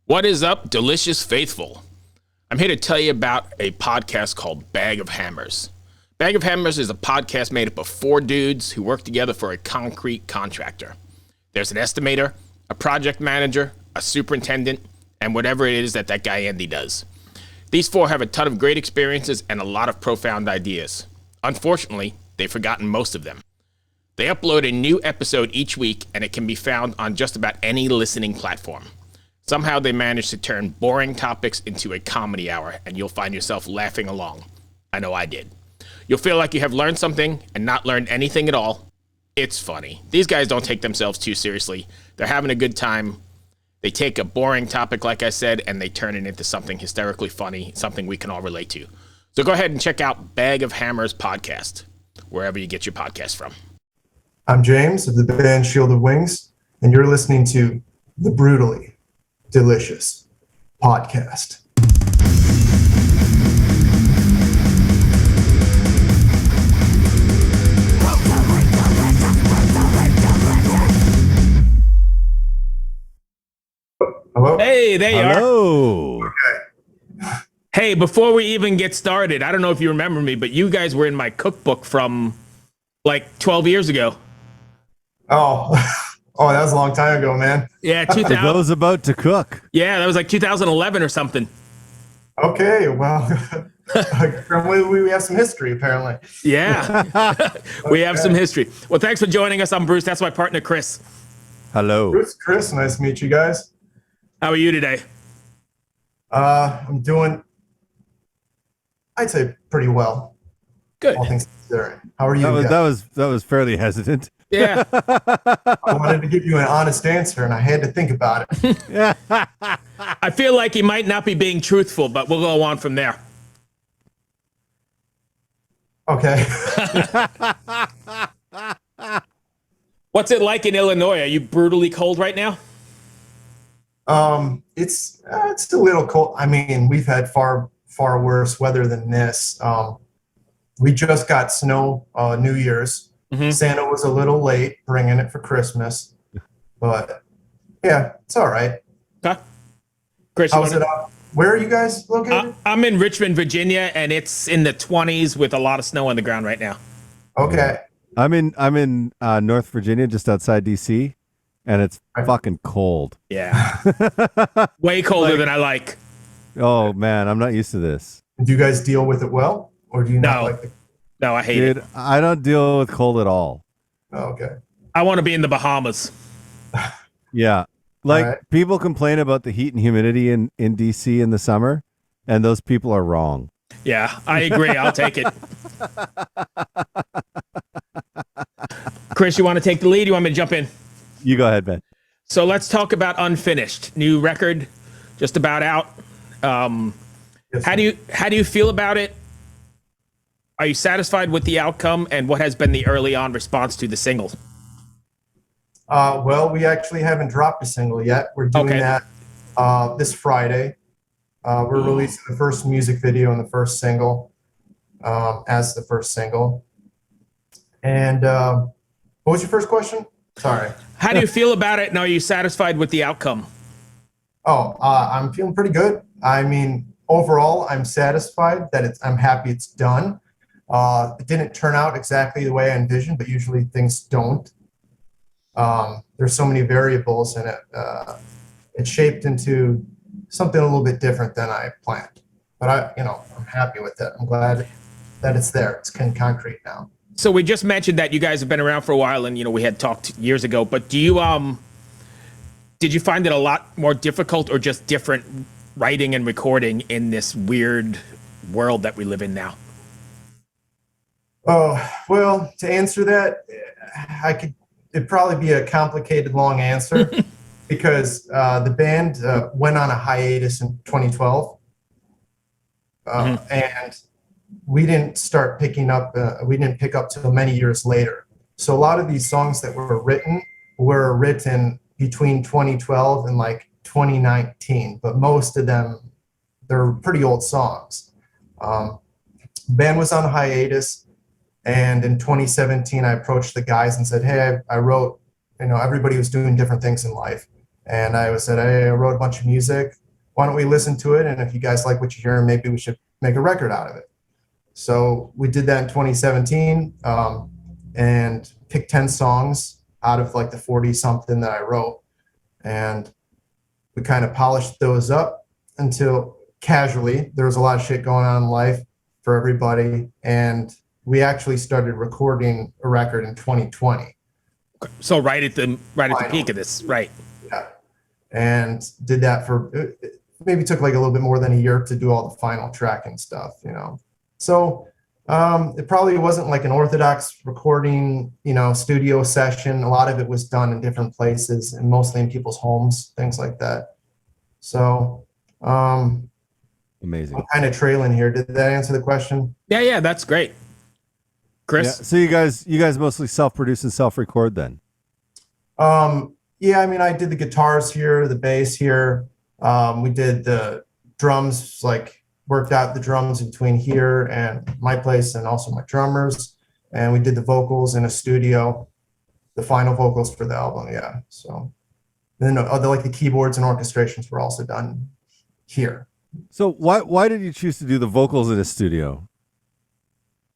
What is up, delicious faithful? I'm here to tell you about a podcast called Bag of Hammers. Bag of Hammers is a podcast made up of four dudes who work together for a concrete contractor. There's an estimator, a project manager, a superintendent, and whatever it is that guy Andy does. These four have a ton of great experiences and a lot of profound ideas. Unfortunately, they've forgotten most of them. They upload a new episode each week, and it can be found on just about any listening platform. Somehow they manage to turn boring topics into a comedy hour, and you'll find yourself laughing along. I know I did. You'll feel like you have learned something and not learned anything at all. It's funny. These guys don't take themselves too seriously. They're having a good time. They take a boring topic, like I said, and they turn it into something hysterically funny, something we can all relate to. So go ahead and check out Bag of Hammers podcast, wherever you get your podcast from. I'm James of the band Shield of Wings, and you're listening to the Brutally Delicious Podcast. Hello? Hey, there you are. Hello. Okay. Hey, before we even get started, I don't know if you remember me, but you guys were in my cookbook from like 12 years ago. Oh, that was a long time ago, man. Yeah, For 2000. those about to cook. Yeah, that was like 2011 or something. Okay, well, we have some history, apparently. Yeah, we have some history. Well, thanks for joining us. I'm Bruce. That's my partner, Chris. Hello. Bruce, Chris, nice to meet you guys. How are you today? I'm doing, I'd say, pretty well. Good. All things considering. How are you? That was fairly hesitant. Yeah. I wanted to give you an honest answer, and I had to think about it. I feel like he might not be being truthful, but we'll go on from there. Okay. What's it like in Illinois? Are you brutally cold right now? It's a little cold. I mean, we've had far worse weather than this. We just got snow New Year's. Mm-hmm. Santa was a little late bringing it for Christmas, but yeah, it's all right. Okay. Chris, How's it up? Where are you guys located? I'm in Richmond, Virginia, and it's in the 20s with a lot of snow on the ground right now. Okay. I'm in North Virginia, just outside DC, and it's fucking cold. Yeah. Way colder than I like. Oh man, I'm not used to this. Do you guys deal with it well, or do you not like it? No, I hate Dude, it. I don't deal with cold at all. Oh, okay. I want to be in the Bahamas. Yeah. Like Right. people complain about the heat and humidity in DC in the summer, and those people are wrong. Yeah, I agree. I'll take it. Chris, you want to take the lead? You want me to jump in? You go ahead, Ben. So let's talk about Unfinished. New record, just about out. Yes, How do you feel about it? Are you satisfied with the outcome, and what has been the early on response to the single? Well, we actually haven't dropped a single yet. We're doing that this Friday. We're releasing the first music video and the first single as the first single. And what was your first question? Sorry. How do you feel about it, and are you satisfied with the outcome? I'm feeling pretty good. I mean, overall, I'm satisfied that I'm happy it's done. It didn't turn out exactly the way I envisioned, but usually things don't. There's so many variables in it. It shaped into something a little bit different than I planned. But I'm happy with it. I'm glad that it's there. It's in concrete now. So we just mentioned that you guys have been around for a while, and we had talked years ago. But did you find it a lot more difficult, or just different writing and recording in this weird world that we live in now? Oh, well, to answer that, it'd probably be a complicated, long answer because the band went on a hiatus in 2012. And we didn't start picking up, we didn't pick up till many years later. So a lot of these songs that were written between 2012 and like 2019, but most of them, they're pretty old songs. Band was on hiatus. And in 2017, I approached the guys and said, hey, I wrote, everybody was doing different things in life. And I said, I wrote a bunch of music. Why don't we listen to it? And if you guys like what you hear, maybe we should make a record out of it. So we did that in 2017 and picked 10 songs out of like the 40 something that I wrote. And we kind of polished those up until casually. There was a lot of shit going on in life for everybody. And we actually started recording a record in 2020. So right at the peak of this, right? Yeah. And did that for maybe took like a little bit more than a year to do all the final tracking stuff, you know. So it probably wasn't like an orthodox recording, you know, studio session. A lot of it was done in different places and mostly in people's homes, things like that. So amazing. I'm kind of trailing here. Did that answer the question? Yeah, that's great. Chris? Yeah, so you guys mostly self-produce and self-record then? Yeah, I mean, I did the guitars here, the bass here. We did the drums, like worked out the drums between here and my place and also my drummers. And we did the vocals in a studio, the final vocals for the album. Yeah. So then like the keyboards and orchestrations were also done here. So why did you choose to do the vocals in a studio?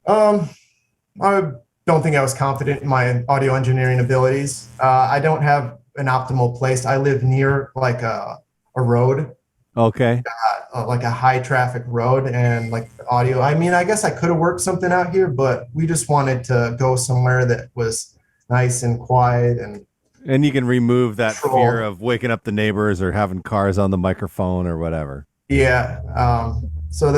I don't think I was confident in my audio engineering abilities. I don't have an optimal place. I live near like a road. Okay. Like a high traffic road and like audio. I mean, I guess I could have worked something out here, but we just wanted to go somewhere that was nice and quiet and you can remove that control. Fear of waking up the neighbors or having cars on the microphone or whatever. Yeah. So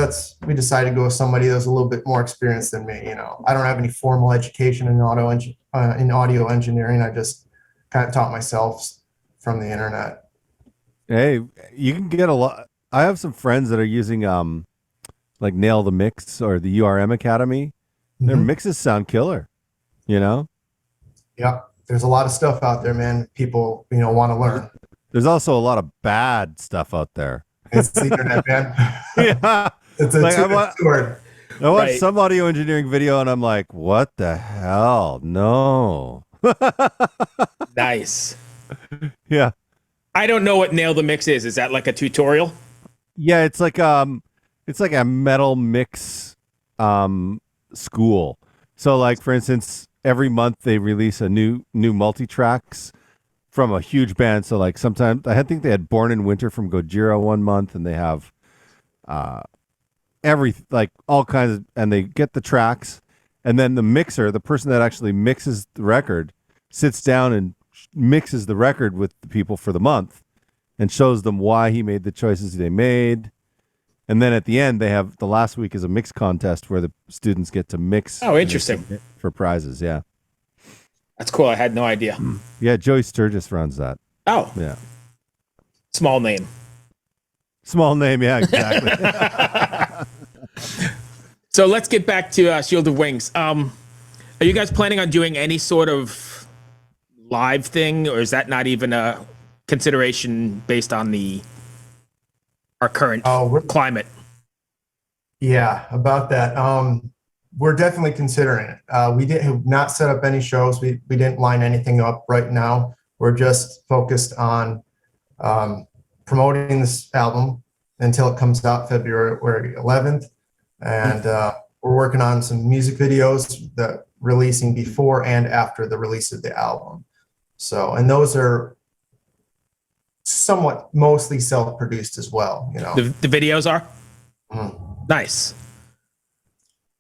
we decided to go with somebody that was a little bit more experienced than me. You know, I don't have any formal education in audio engineering. I just kind of taught myself from the internet. Hey, you can get a lot. I have some friends that are using like Nail the Mix or the URM Academy. Their mixes sound killer, you know? Yeah. There's a lot of stuff out there, man. People, you know, want to learn. There's also a lot of bad stuff out there. It's the internet, man. Yeah. It's a like, two-edged sword. I watched some audio engineering video and I'm like, what the hell? No. Nice. Yeah. I don't know what Nail the Mix is. Is that like a tutorial? Yeah, it's like a metal mix school. So like for instance, every month they release a new multi-tracks from a huge band. So like sometimes I think they had Born in Winter from Gojira one month, and they have all kinds of, and they get the tracks, and then the mixer, the person that actually mixes the record, sits down and mixes the record with the people for the month and shows them why he made the choices they made. And then at the end, they have the last week is a mix contest where the students get to mix. Oh, interesting. For prizes. Yeah. That's cool. I had no idea. Yeah. Joey Sturgis runs that. Oh, yeah. Small name. Small name. Yeah, exactly. So let's get back to Shield of Wings. Are you guys planning on doing any sort of live thing, or is that not even a consideration based on our current climate? Yeah, about that. We're definitely considering it. We have not set up any shows. We didn't line anything up right now. We're just focused on promoting this album until it comes out February 11th. And we're working on some music videos that releasing before and after the release of the album. So, and those are somewhat mostly self-produced as well, you know. The videos are? Nice.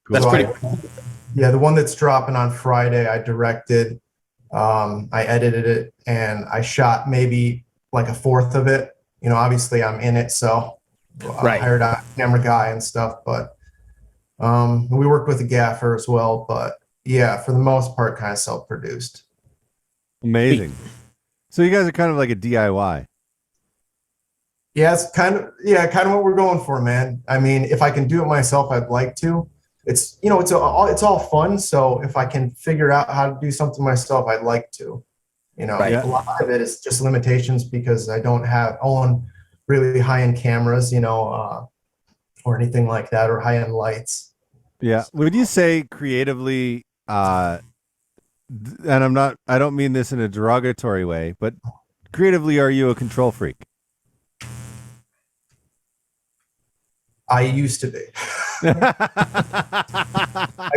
That's pretty cool. Yeah, the one that's dropping on Friday, I directed, I edited it, and I shot maybe like a fourth of it. You know, obviously I'm in it, so I hired a camera guy and stuff, but we worked with a gaffer as well. But yeah, for the most part, kind of self-produced. Amazing. So you guys are kind of like a DIY. Yeah, it's kind of what we're going for, man. I mean, if I can do it myself, I'd like to. It's, you know, it's all fun. So if I can figure out how to do something myself, I'd like to. You know, a lot of it is just limitations because I don't own really high-end cameras, you know, or anything like that, or high-end lights. Yeah. Would you say creatively, and I don't mean this in a derogatory way, but creatively are you a control freak? I used to be. I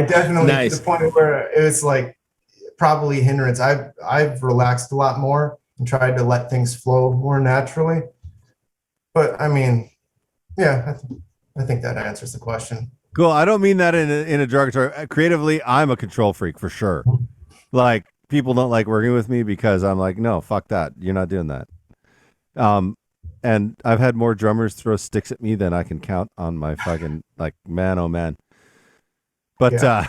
definitely to the point where it's like probably hindrance. I've relaxed a lot more and tried to let things flow more naturally. But I mean, yeah, I think that answers the question. Cool. I don't mean that in a derogatory. Creatively, I'm a control freak for sure. Like people don't like working with me because I'm like, no, fuck that. You're not doing that. And I've had more drummers throw sticks at me than I can count on my fucking like man, oh man. But Yeah.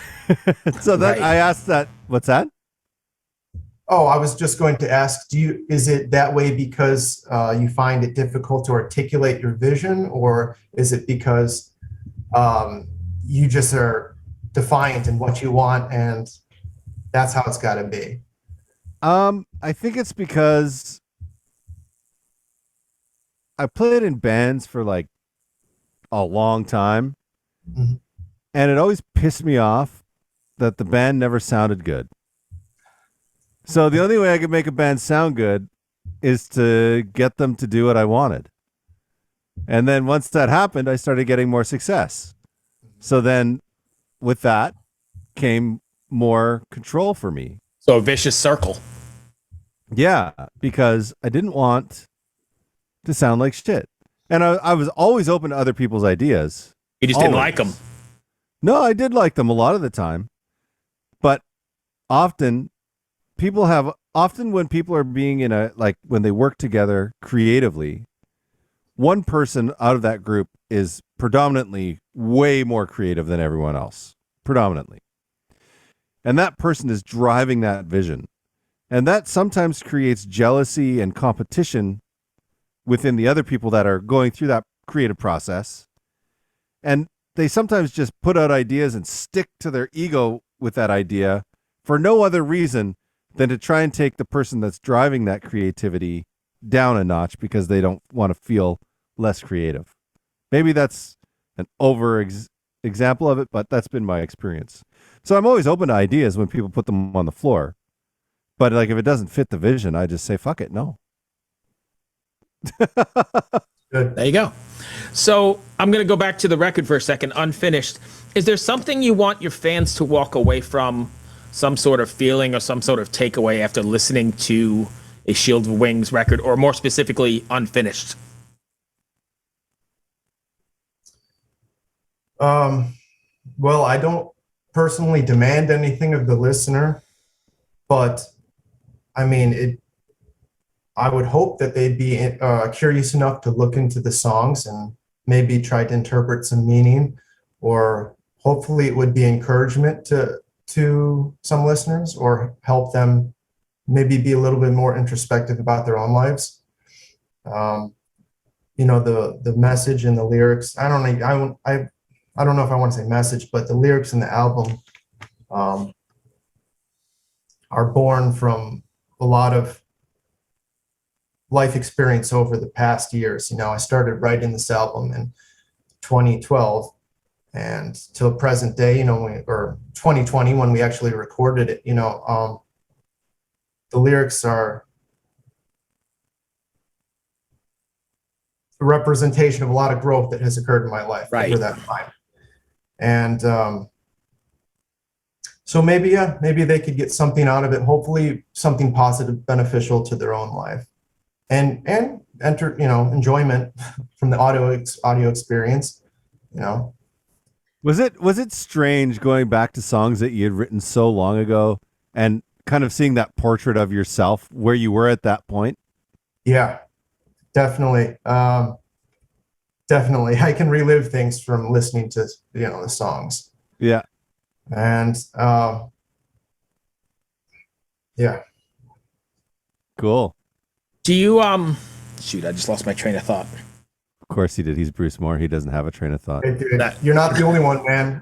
so that I asked that. What's that? Oh, I was just going to ask, is it that way because you find it difficult to articulate your vision, or is it because you just are defiant in what you want and that's how it's got to be? I think it's because I played in bands for like a long time, Mhm. and it always pissed me off that the band never sounded good. So the only way I could make a band sound good is to get them to do what I wanted. And then once that happened, I started getting more success. So then with that came more control for me. So a vicious circle. Yeah, because I didn't want to sound like shit. And I was always open to other people's ideas. You just didn't like them. No, I did like them a lot of the time. But often when people are being in when they work together creatively, one person out of that group is predominantly way more creative than everyone else. Predominantly. And that person is driving that vision. And that sometimes creates jealousy and competition within the other people that are going through that creative process. And they sometimes just put out ideas and stick to their ego with that idea for no other reason than to try and take the person that's driving that creativity down a notch because they don't want to feel less creative. Maybe that's an example of it, but that's been my experience. So I'm always open to ideas when people put them on the floor. But like if it doesn't fit the vision, I just say, fuck it, no. Good. There you go. So I'm going to go back to the record for a second, unfinished. Is there something you want your fans to walk away from, some sort of feeling or some sort of takeaway after listening to a Shield of Wings record, or more specifically, unfinished? Well, I don't personally demand anything of the listener, but I mean, I would hope that they'd be curious enough to look into the songs and maybe try to interpret some meaning, or hopefully it would be encouragement to some listeners, or help them maybe be a little bit more introspective about their own lives. The message and the lyrics, I don't know if I want to say message, but the lyrics in the album are born from a lot of life experience over the past years. I started writing this album in 2012, and till present day, or 2020 when we actually recorded it, the lyrics are a representation of a lot of growth that has occurred in my life over that time. And so maybe they could get something out of it, hopefully something positive, beneficial to their own life, and enter, enjoyment from the audio experience. Was it strange going back to songs that you had written so long ago and kind of seeing that portrait of yourself where you were at that point? Yeah, definitely. Definitely. I can relive things from listening to, the songs. Yeah. And yeah. Cool. Do you shoot, I just lost my train of thought. Of course he did. He's Bruce Moore. He doesn't have a train of thought. Hey, dude, you're not the only one, man.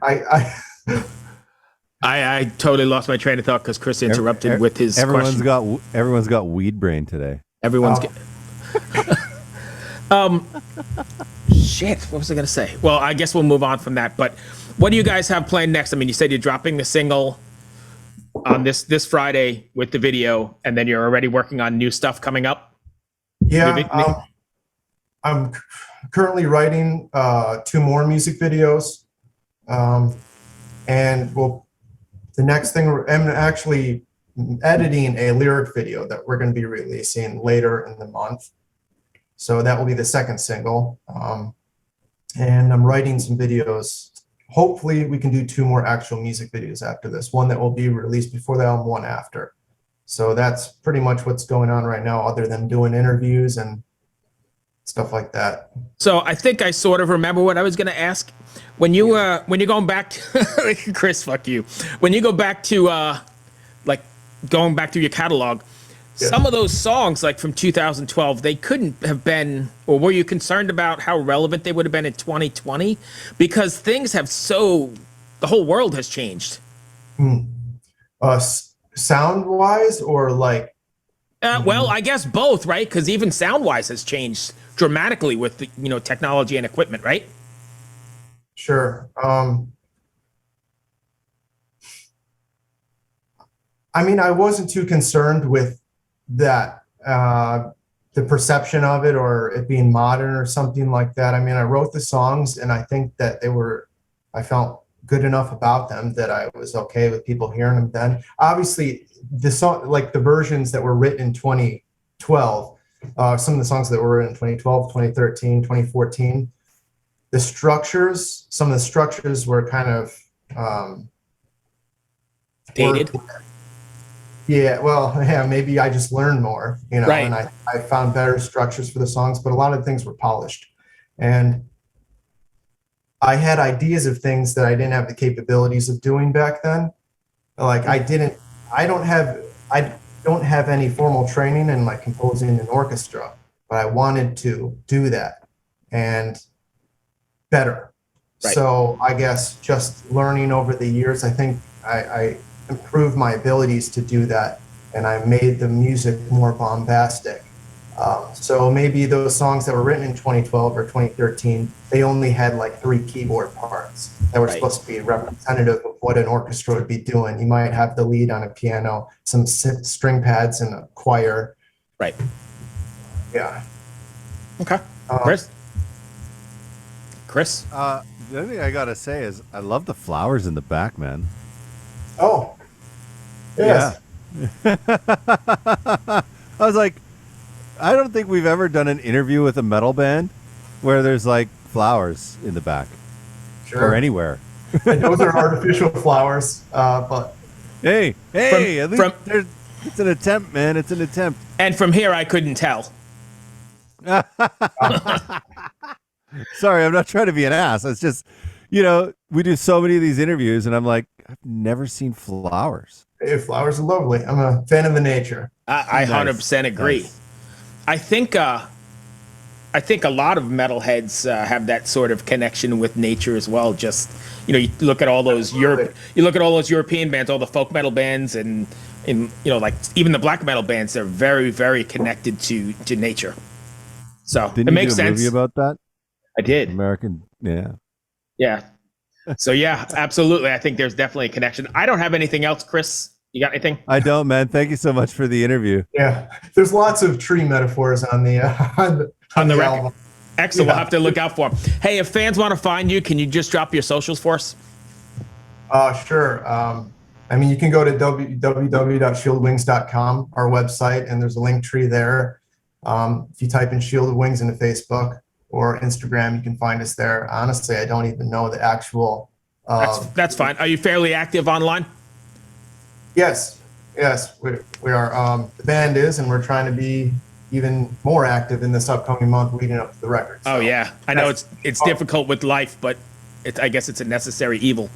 I totally lost my train of thought because Chris interrupted with his question. Everyone's got weed brain today. Everyone's shit, what was I going to say? Well, I guess we'll move on from that. But what do you guys have planned next? I mean, you said you're dropping the single on this Friday with the video, and then you're already working on new stuff coming up. Yeah, I'm currently writing 2 more music videos, and the next thing I'm actually editing a lyric video that we're going to be releasing later in the month. So that will be the second single, and I'm writing some videos. Hopefully, we can do 2 more actual music videos after this. One that will be released before the album, one after. So that's pretty much what's going on right now, other than doing interviews and stuff like that. So I think I sort of remember what I was going to ask. When you're going back to Chris, fuck you. When you go back to like going back to your catalog, some of those songs like from 2012, they couldn't have been, or were you concerned about how relevant they would have been in 2020? Because things have the whole world has changed. Sound wise, or like well, I guess both, right? Because even sound wise has changed dramatically with the, technology and equipment, right? Sure. I mean, I wasn't too concerned with that, the perception of it or it being modern or something like that. I mean, I wrote the songs and I think that I felt good enough about them that I was okay with people hearing them then. Obviously, the song, like the versions that were written in 2012, some of the songs that were written in 2012, 2013, 2014, some of the structures were kind of dated. Maybe I just learned more, right. And I found better structures for the songs, but a lot of things were polished. And I had ideas of things that I didn't have the capabilities of doing back then. Like I don't have any formal training in like composing an orchestra, but I wanted to do that and better. Right. So I guess just learning over the years, I think I improved my abilities to do that, and I made the music more bombastic. So maybe those songs that were written in 2012 or 2013, they only had like 3 keyboard parts that were supposed to be representative of what an orchestra would be doing. You might have the lead on a piano, some string pads, and a choir. Right. Yeah. Okay. Chris? The other thing I gotta say is I love the flowers in the back, man. Oh. Yes. Yeah. I was like, I don't think we've ever done an interview with a metal band where there's like flowers in the back. Sure. Or anywhere. And those are artificial flowers, but hey, at least it's an attempt, man. It's an attempt. And from here, I couldn't tell. Sorry, I'm not trying to be an ass. It's just, we do so many of these interviews, and I'm like, I've never seen flowers. Hey, flowers are lovely. I'm a fan of the nature. I 100% agree. Nice. I think a lot of metalheads have that sort of connection with nature as well. Just you look at all those European bands, all the folk metal bands, and like even the black metal bands. They're very, very connected to nature. So Didn't it makes you do a sense. Movie about that? I did. American, yeah. Yeah. So yeah, absolutely. I think there's definitely a connection. I don't have anything else, Chris. You got anything? I don't, man. Thank you so much for the interview. Yeah, there's lots of tree metaphors on the record. album. Excellent. We'll have to look out for them. Hey, if fans want to find you, can you just drop your socials for us? Sure. I mean, you can go to www.shieldwings.com, our website, and there's a link tree there. If you type in Shielded Wings into Facebook or Instagram, you can find us there. Honestly, I don't even know the actual. That's fine. Are you fairly active online? Yes, we are. The band is, and we're trying to be even more active in this upcoming month leading up to the record. So. Oh yeah, I know it's difficult with life, but I guess it's a necessary evil.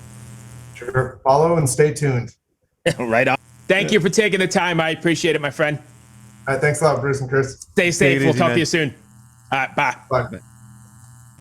Sure. Follow and stay tuned. Right on. Thank you for taking the time. I appreciate it, my friend. All right, thanks a lot, Bruce and Chris. Stay safe. We'll talk man. to you soon. All right, bye. Bye.